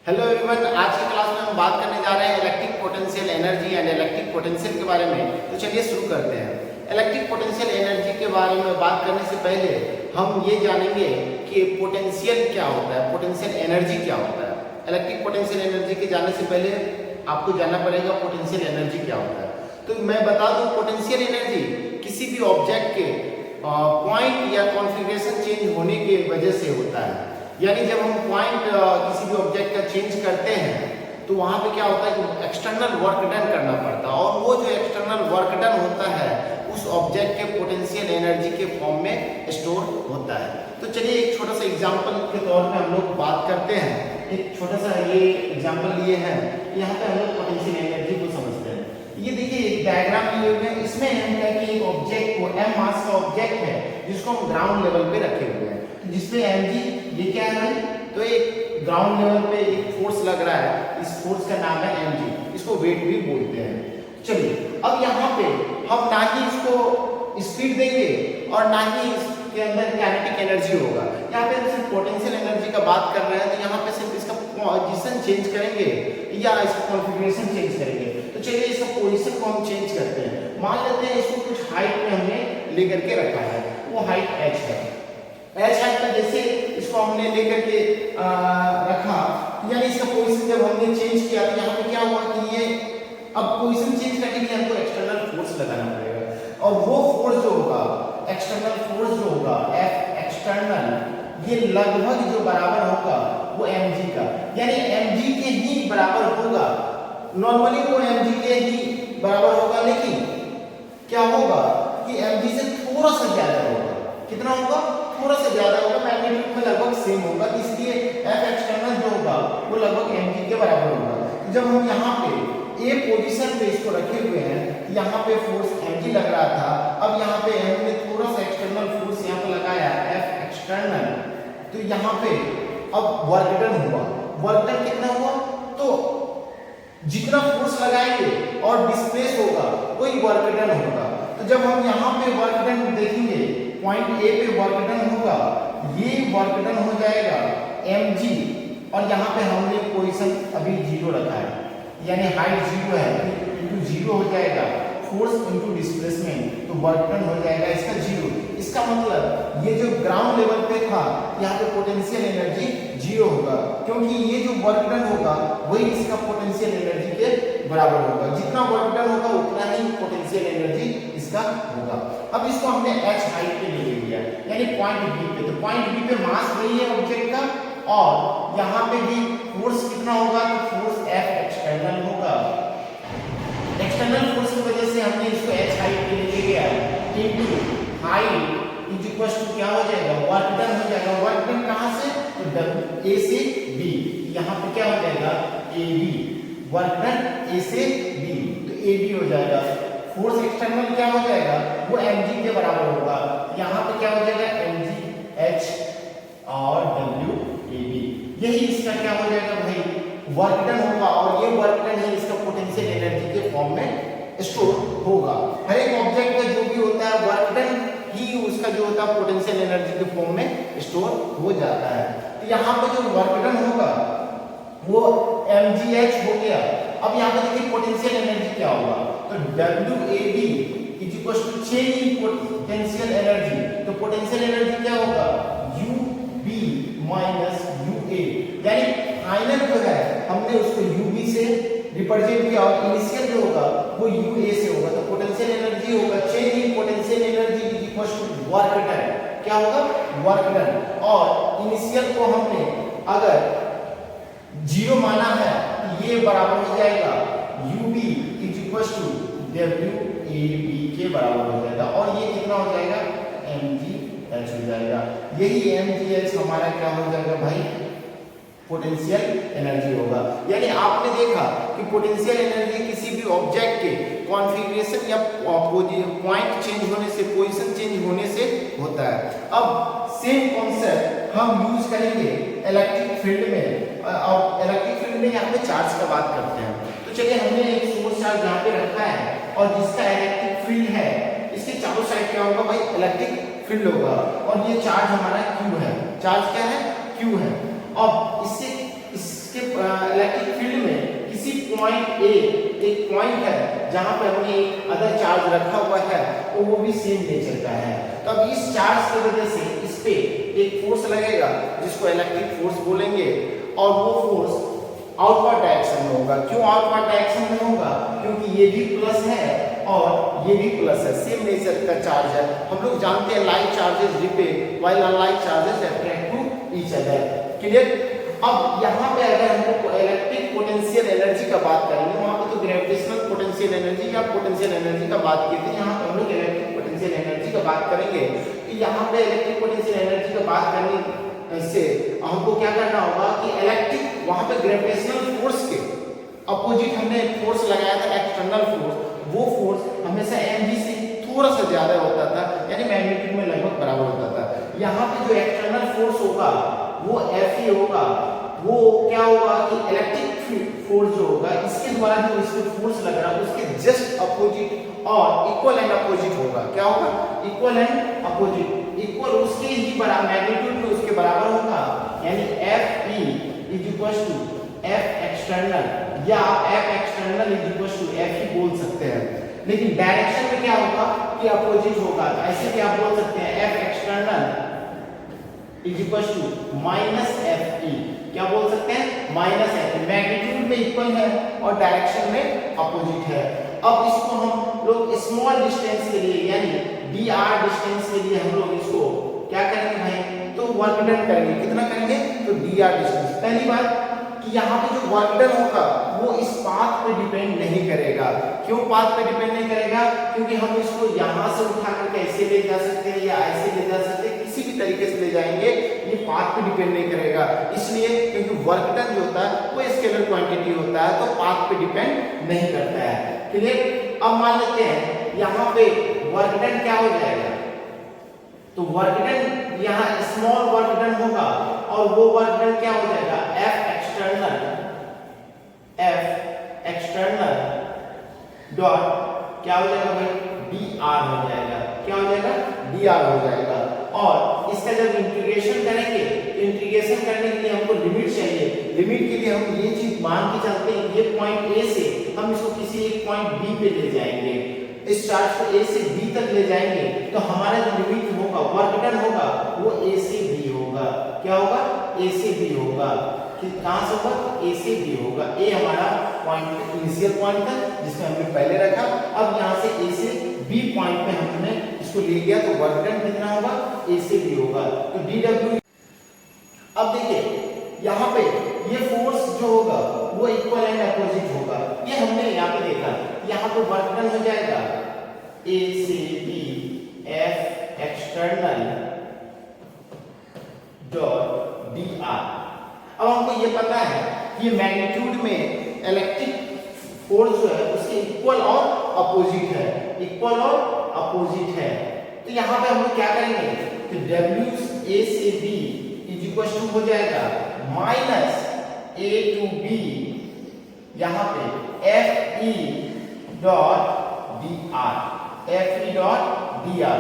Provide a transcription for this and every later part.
Hello everyone, आज की class में हम बात करने जा रहे हैं electric potential energy and electric potential के बारे में। तो चलिए शुरू करते हैं। इलेक्ट्रिक पोटेंशियल एनर्जी के बारे में बात करने से पहले हम ये जानेंगे कि पोटेंशियल क्या होता है, पोटेंशियल एनर्जी क्या होता है। इलेक्ट्रिक पोटेंशियल एनर्जी के जानने से पहले आपको जानना पड़ेगा पोटेंशियल एनर्जी क्या होता है। तो मैं बता दूं, पोटेंशियल एनर्जी किसी भी ऑब्जेक्ट के पॉइंट या कॉन्फ़िगरेशन चेंज होने की वजह से होता है। यानी जब हम पॉइंट किसी भी ऑब्जेक्ट का चेंज करते हैं तो वहाँ पे क्या होता है कि एक्सटर्नल वर्क डन करना पड़ता है, और वो जो एक्सटर्नल वर्क डन होता है उस ऑब्जेक्ट के पोटेंशियल एनर्जी के फॉर्म में स्टोर होता है। तो चलिए एक छोटा सा एग्जांपल के तौर पे हम लोग बात करते हैं। एक छोटा सा ये एग्जांपल लिए हैं, यहाँ पे हम लोग पोटेंशियल एनर्जी को समझते हैं। ये देखिए एक डायग्राम लिए हुए हैं, इसमें हम कहते हैं एक ऑब्जेक्ट को m मास का ऑब्जेक्ट है जिसको हम ग्राउंड लेवल पे रखे हुए हैं, जिसमें mg ये क्या है भाई, तो एक ग्राउंड लेवल पे एक फोर्स लग रहा है, इस फोर्स का नाम है mg, इसको वेट भी बोलते हैं। चलिए अब यहाँ पे हम ना ही इसको स्पीड देंगे और ना ही इसके अंदर काइनेटिक एनर्जी होगा। यहाँ पे हम सिर्फ पोटेंशियल एनर्जी का बात कर रहे हैं, तो यहाँ पे सिर्फ इसका पोजीशन चेंज करेंगे या इसका कॉन्फ़िगरेशन चेंज करेंगे। तो चलिए इसका पोजीशन को हम चेंज करते हैं। मान लेते हैं इसको कुछ हाइट में हमने लेकर के रखा है, वो हाइट h है। h हाइट पर जैसे इसको हमने लेकर के रखा, यानी इसका पोजीशन जब हमने चेंज किया तो यहाँ पे क्या हुआ कि ये अब पोजीशन चेंज करने के लिए हमको एक्सटर्नल फोर्स लगाना पड़ेगा, और वो फोर्स जो होगा, एक्सटर्नल फोर्स जो होगा F एक्सटर्नल, ये लगभग जो बराबर होगा वो mg का, यानी mg के ही बराबर होगा। नॉर्मली वो mg के ही बराबर होगा, लेकिन क्या होगा कि mg से थोड़ा सा ज्यादा होगा। कितना होगा? थोड़ा सा ज्यादा होगा, मैग्नीट्यूड में लगभग सेम होगा, इसलिए F एक्सटर्नल जो होगा वो लगभग mg के बराबर होगा। जब हम यहाँ पे A पोजीशन पे इसको रखे हुए हैं, यहाँ पे फोर्स mg लग रहा था, अब यहाँ पे m ने थोड़ा सा एक्सटर्नल फोर्स यहाँ पे लगाया F एक्सटर्नल, तो यहाँ पे अब वर्क डन हुआ। वर्क डन कितना हुआ? तो जितना फोर्स लगाएंगे और डिस्प्लेस होगा वही वर्क डन होगा। तो जब हम यहाँ पे वर्क डन देखेंगे, पॉइंट A पे वर्क डन होगा, ये वर्क डन हो जाएगा mg, और यहाँ पे हमने पोजीशन अभी 0 रखा है, यानी हाइट 0 है, इंटू 0 हो जाएगा, फोर्स इंटू डिस्प्लेसमेंट, तो वर्क डन हो जाएगा इसका 0। इसका मतलब ये जो ग्राउंड लेवल पे था यहाँ पे पोटेंशियल एनर्जी 0 होगा, क्योंकि ये जो वर्क डन होगा वही इसका पोटेंशियल एनर्जी के बराबर होगा। जितना वर्क डन होगा उतना ही पोटेंशियल एनर्जी इसका होगा। अब इसको हमने h हाइट पे ले लिया, यानी पॉइंट B पे, तो पॉइंट B पे मास वही है ऑब्जेक्ट का, और यहाँ पे भी फोर्स कितना होगा, तो फोर्स F एक्सटर्नल होगा। एक्सटर्नल फोर्स की वजह से हमने इसको h हाइट पे ले लिया, into height is equal to क्या हो जाएगा, वर्क डन हो जाएगा। वर्क डन कहां से? तो A से B, यहाँ पे क्या हो जाएगा AB, वर्क डन A से B, तो AB हो जाएगा। फोर्स एक्सटर्नल क्या हो जाएगा, वो mg के बराबर होगा, यहाँ पे क्या हो जाएगा mg h और w ab, यही इसका क्या हो जाएगा भाई, वर्क डन होगा, और ये वर्क डन ही इसका पोटेंशियल एनर्जी के फॉर्म में स्टोर होगा। हर एक ऑब्जेक्ट का जो भी होता है वर्क डन ही उसका जो होता है पोटेंशियल एनर्जी के फॉर्म में स्टोर हो जाता है। तो यहाँ पे जो वर्क डन होगा वो mgh हो गया। अब यहाँ पे देखिए पोटेंशियल एनर्जी क्या होगा, तो WAB is equal to change in potential energy, तो पोटेंशियल एनर्जी क्या होगा, UB माइनस UA, यानी फाइनल जो है हमने उसको UB से रिप्रेजेंट किया और इनिशियल जो होगा वो UA से होगा। तो पोटेंशियल एनर्जी होगा change in potential energy is equal to work done, क्या होगा, वर्क डन, और इनिशियल को हमने अगर 0 माना है तो ये बराबर हो जाएगा UB is equal to WAB के बराबर हो जाएगा, और ये कितना हो जाएगा mgh हो जाएगा। यही mgh हमारा क्या हो जाएगा भाई, पोटेंशियल एनर्जी होगा। यानी आपने देखा कि पोटेंशियल एनर्जी किसी भी ऑब्जेक्ट के कॉन्फ़िगरेशन या पॉइंट चेंज होने से, पोजीशन चेंज होने से होता है। अब सेम कॉन्सेप्ट हम यूज करेंगे इलेक्ट्रिक फील्ड में, और इलेक्ट्रिक फील्ड में यहाँ पे चार्ज का बात करते हैं। तो चलिए हमने एक सोर्स चार्ज यहाँ पे रखा है और जिसका इलेक्ट्रिक फील्ड है, इसके चारों साइड क्या होगा भाई, इलेक्ट्रिक फील्ड होगा, और ये चार्ज हमारा Q है। चार्ज क्या है, Q है। अब इससे इसके इलेक्ट्रिक फील्ड में किसी पॉइंट ए, एक पॉइंट है जहां पे हमने एक अदर चार्ज रखा हुआ है और वो भी सेम नेचर का है, तो अब इस चार्ज की वजह से इस पे एक फोर्स लगेगा जिसको इलेक्ट्रिक फोर्स बोलेंगे, और वो फोर्स आउटवर्ड डायरेक्शन में होगा। क्यों आउटवर्ड डायरेक्शन में होगा? क्योंकि ये भी प्लस है और ये भी प्लस है, सेम नेचर का चार्ज है। हम लोग जानते हैं like charges repel while unlike charges attract to each other. Clear? अब यहाँ पे अगर हम लोग इलेक्ट्रिक पोटेंशियल एनर्जी का बात करेंगे, वहां पे तो ग्रेविटेशनल पोटेंशियल एनर्जी या पोटेंशियल एनर्जी का बात की थी, यहाँ पे हम लोग इलेक्ट्रिक पोटेंशियल एनर्जी का बात करेंगे। तो यहाँ पे इलेक्ट्रिक पोटेंशियल एनर्जी का बात करने से हमको क्या करना होगा कि इलेक्ट्रिक वहां पे ग्रेविटेशनल फोर्स के अपोजिट हमने फोर्स लगाया था एक्सटर्नल फोर्स, वो फोर्स हमेशा mg से थोड़ा सा ज्यादा होता था, यानी मैग्नीट्यूड में लगभग बराबर होता था। यहाँ पे जो एक्सटर्नल फोर्स होगा वो Fe होगा, वो क्या होगा कि इलेक्ट्रिक फोर्स जो होगा इसके द्वारा जो इसको फोर्स लग रहा है उसके जस्ट अपोजिट और इक्वल एंड अपोजिट होगा। क्या होगा? इक्वल एंड अपोजिट, इक्वल उसके ही बराबर मैग्नीट्यूड में उसके बराबर होगा, यानी Fe is equal to F external या F external is equal to Fe बोल सकते हैं। लेकिन डायरेक्शन में क्या होगा कि अपोजिट होगा, तो ऐसे भी आप बोल सकते हैं F external is equal to minus Fe। क्या बोल सकते हैं? Minus Fe। मैग्नीट्यूड में इक्वल है और डायरेक्शन में अपोजिट है। अब इसको हम लोग स्मॉल डिस्टेंस के लिए यानी dr डिस्टेंस के लिए हम लोग इसको क्या करेंगे भाई? तो वर्क डन करेंगे। कितना करेंगे? तो dr डिस्टेंस। पहली बात कि यहाँ पे जो वर्क डन होगा वो इस पाथ पे डिपेंड नहीं करेगा। क्यों पाथ पे डिपेंड नहीं करेगा? क्योंकि हम इसको यहाँ से उठा करके ऐसे ले जा सकते हैं या ऐसे ले जा सकते हैं, किसी भी तरीके से ले जाएंगे, ये पाथ पे डिपेंड नहीं करेगा। इसलिए क्योंकि वर्क डन जो होता है वो स्केलर क्वांटिटी होता है, तो पाथ पे डिपेंड नहीं करता है। क्लियर? अब मान लेते हैं यहाँ पे वर्क डन क्या हो जाएगा, तो वर्क डन यहाँ स्मॉल वर्क डन होगा और वो वर्क डन क्या हो जाएगा? F एक्सटर्नल डॉट क्या हो जाएगा भाई? dr हो जाएगा। क्या हो जाएगा? dr हो जाएगा। और इसका जब इंटीग्रेशन करेंगे, इंटीग्रेशन करने के लिए हमको लिमिट चाहिए। लिमिट के लिए हम ये चीज मान के चलते हैं, ये पॉइंट A से हम इसको किसी एक पॉइंट B पे ले जाएंगे, इस चार्ज को A से B तक ले जाएंगे, तो हमारा जो लिमिट होगा वर्क डन होगा वो A से B होगा। क्या होगा? A से B होगा। कहां से होगा? A से B होगा। A हमारा पॉइंट इनिशियल पॉइंट था जिसको हमने पहले रखा, अब यहां से A से B पॉइंट पे हमने इसको ले गया, तो वर्क डन कितना होगा? A से B होगा। तो dw। अब देखिए यहाँ पे ये फोर्स जो होगा वो इक्वल एंड अपोजिट होगा, ये हमने यहाँ पे देखा। यहाँ पे वर्क डन हो जाएगा A से B F external dot dr। अब हमको ये पता है कि मैग्नीट्यूड में इलेक्ट्रिक फोर्स जो है उसके इक्वल और अपोजिट है, इक्वल और अपोजिट है। तो यहाँ पे हम लोग क्या करेंगे? तो W A से B इज इक्वल टू हो जाएगा माइनस A टू B, यहाँ पे Fe dot dr, Fe dot dr।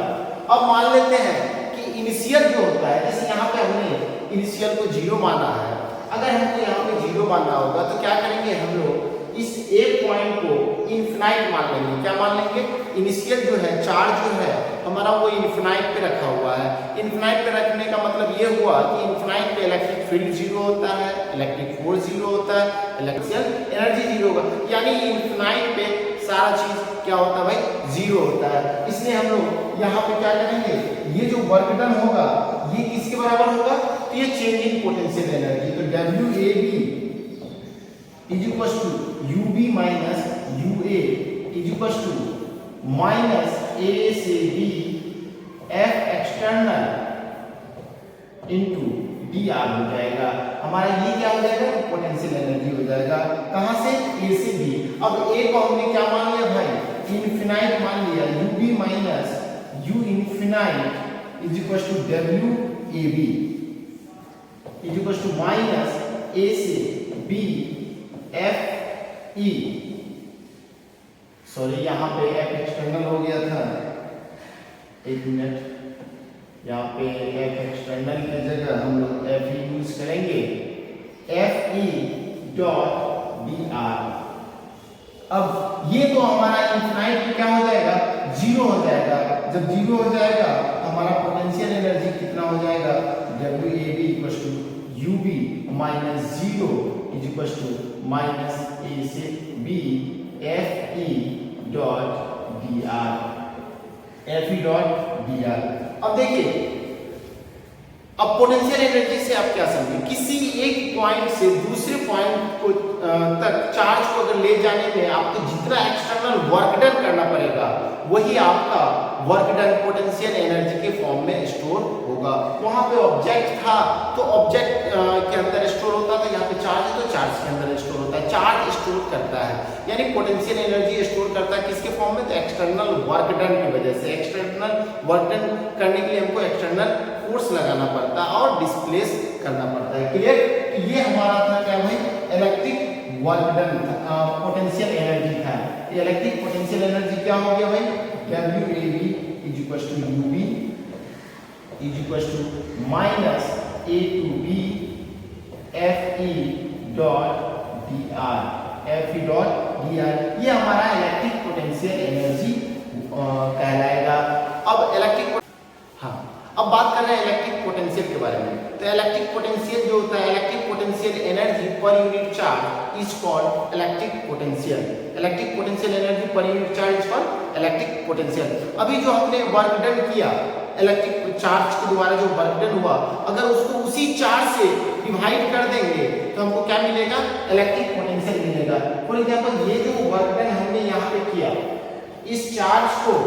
अब मान लेते हैं कि इनिशियल जो होता है, जैसे यहाँ पे हमने इनिशियल को 0 माना है, अगर हमको यहाँ पे 0 मानना होगा तो क्या करेंगे? हम लोग इस A पॉइंट को इनफिनाइट मान लेंगे। क्या मान लेंगे? इनिशियल जो है चार्ज जो है हमारा वो इनफिनाइट पे रखा हुआ है। इनफिनाइट पे रखने का मतलब ये हुआ कि इनफिनाइट पे इलेक्ट्रिक फील्ड 0 होता है, इलेक्ट्रिक फोर्स 0 होता है, इलेक्ट्रिकल एनर्जी 0 होगा, यानी इनफिनाइट पे सारा चीज क्या होता है भाई? 0 होता है। इसलिए हम लोग यहाँ पे क्या करेंगे? ये जो वर्क डन होगा ये किसके बराबर होगा? तो ये चेंजिंग पोटेंशियल एनर्जी, तो WAB is equal to UB minus UA is equal to minus A से B F external into dr हो जाएगा। हमारा ये क्या हो जाएगा? पोटेंशियल एनर्जी हो जाएगा। कहां से? A से B। अब A को हमने क्या मान लिया भाई? इनफिनाइट मान लिया, UB minus U infinite is equal to WAB is equal to minus A से B FE, सॉरी यहाँ पे F एक्सटर्नल हो गया था, एक मिनट, यहाँ पे F एक्सटर्नल की जगह हम लोग FE यूज करेंगे, FE डॉट डी आर। अब ये तो हमारा इनफिनाइट में क्या हो जाएगा, जीरो हो जाएगा। जब जीरो हो जाएगा हमारा पोटेंशियल एनर्जी कितना हो जाएगा, W A B equal to U B minus zero is equal to minus A से B F E dot D R, F E dot D R. अब देखिए, अब पोटेंशियल एनर्जी से आप क्या समझे, किसी एक पॉइंट से दूसरे पॉइंट को तक चार्ज को अगर ले जाने में आपको जितना एक्सटर्नल वर्क डन करना पड़ेगा वही आपका वर्क डन पोटेंशियल एनर्जी के फॉर्म में स्टोर होगा। वहां पे ऑब्जेक्ट था तो ऑब्जेक्ट के अंदर स्टोर होता था, यहाँ पे चार्ज है तो चार्ज के अंदर स्टोर होता है। चार्ज स्टोर करता है, यानी पोटेंशियल एनर्जी स्टोर करता है किसके फॉर्म में, तो एक्सटर्नल वर्क डन की वजह से। एक्सटर्नल वर्क डन करने के लिए हमको एक्सटर्नल फोर्स लगाना पड़ता है और डिस्प्लेस करना पड़ता है। क्लियर? ये हमारा था क्या भाई, electric work done potential energy था। इलेक्ट्रिक पोटेंशियल एनर्जी क्या हो गया भाई, W A B is equal to U B is equal to minus A to B F E dot D R, F E dot D R. ये हमारा electric potential energy कहलाएगा। अब electric, हाँ अब बात कर रहे हैं इलेक्ट्रिक पोटेंशियल के बारे में। तो इलेक्ट्रिक पोटेंशियल जो होता है, electric potential energy per unit charge is called electric potential. Electric potential energy per unit charge is called electric potential. अभी जो हमने वर्क डन किया इलेक्ट्रिक चार्ज के द्वारा, जो वर्क डन हुआ, अगर उसको उसी चार्ज से डिवाइड कर देंगे तो हमको क्या मिलेगा, इलेक्ट्रिक पोटेंशियल मिलेगा। फॉर एग्जाम्पल, ये जो वर्क डन हमने यहाँ पे किया, इस चार्ज को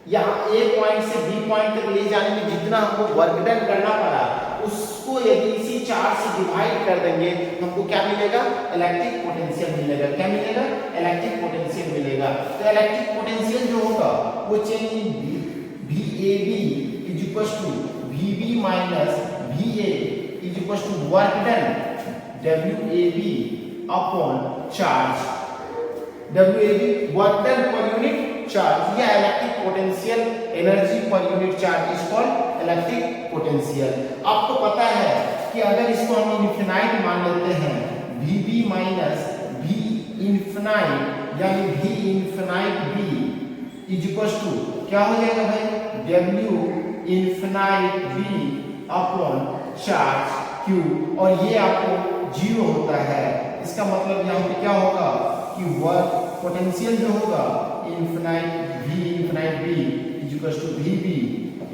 यहाँ ए पॉइंट से बी पॉइंट तक ले जाने में जितना हमको वर्क डन करना पड़ा, उसको यदि इसी चार्ज से डिवाइड कर देंगे हमको क्या मिलेगा, इलेक्ट्रिक पोटेंशियल मिलेगा। क्या मिलेगा, इलेक्ट्रिक पोटेंशियल मिलेगा। तो इलेक्ट्रिक पोटेंशियल जो होगा वो change in V A B is equal to V B minus V A is equal to work done W A B upon charge, W A B work done per unit charge. या electric potential energy per unit charge is called electric potential. आपको पता है कि अगर इसको हम infinite मान लेते हैं, V B minus V infinite यानी V infinite B is equal to क्या हो जाएगा भाई, W infinite B upon charge Q, और ये आपको जीरो होता है। इसका मतलब यहाँ पे क्या होगा कि वर्क पोटेंशियल जो होगा infinite V infinite B is equal to V B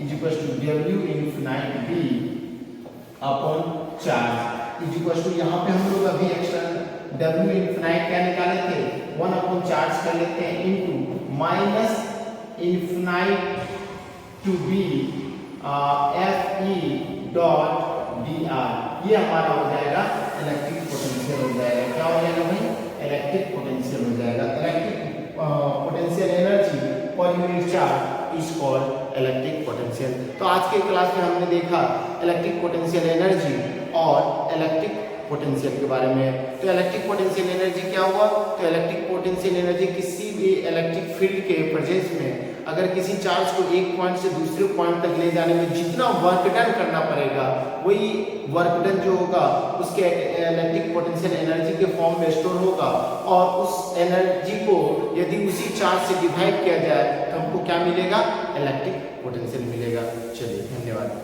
is equal to W infinite B upon charge is equal to, यहाँ पे हम लोग अभी एक्सटर्नल डब्ल्यू इनफिनाइट क्या निकाले थे, 1 अपॉन चार्ज कर लेते हैं into minus infinite to B F E dot D R. ये हमारा हो जाएगा इलेक्ट्रिक पोटेंशियल हो जाएगा। क्या हो जाएगा भाई, इलेक्ट्रिक पोटेंशियल हो जाएगा। Electric potential energy per unit charge is called electric potential. तो आज के क्लास में हमने देखा इलेक्ट्रिक पोटेंशियल एनर्जी और इलेक्ट्रिक पोटेंशियल के बारे में। तो इलेक्ट्रिक पोटेंशियल एनर्जी क्या हुआ, तो इलेक्ट्रिक पोटेंशियल एनर्जी किसी भी इलेक्ट्रिक फील्ड के प्रेजेंस में अगर किसी चार्ज को एक पॉइंट से दूसरे पॉइंट तक ले जाने में जितना वर्क डन करना पड़ेगा वही वर्क डन जो होगा उसके इलेक्ट्रिक पोटेंशियल एनर्जी के फॉर्म में स्टोर होगा, और उस एनर्जी को यदि उसी चार्ज से डिवाइड किया जाए तो हमको क्या मिलेगा, इलेक्ट्रिक पोटेंशियल मिलेगा। चलिए धन्यवाद।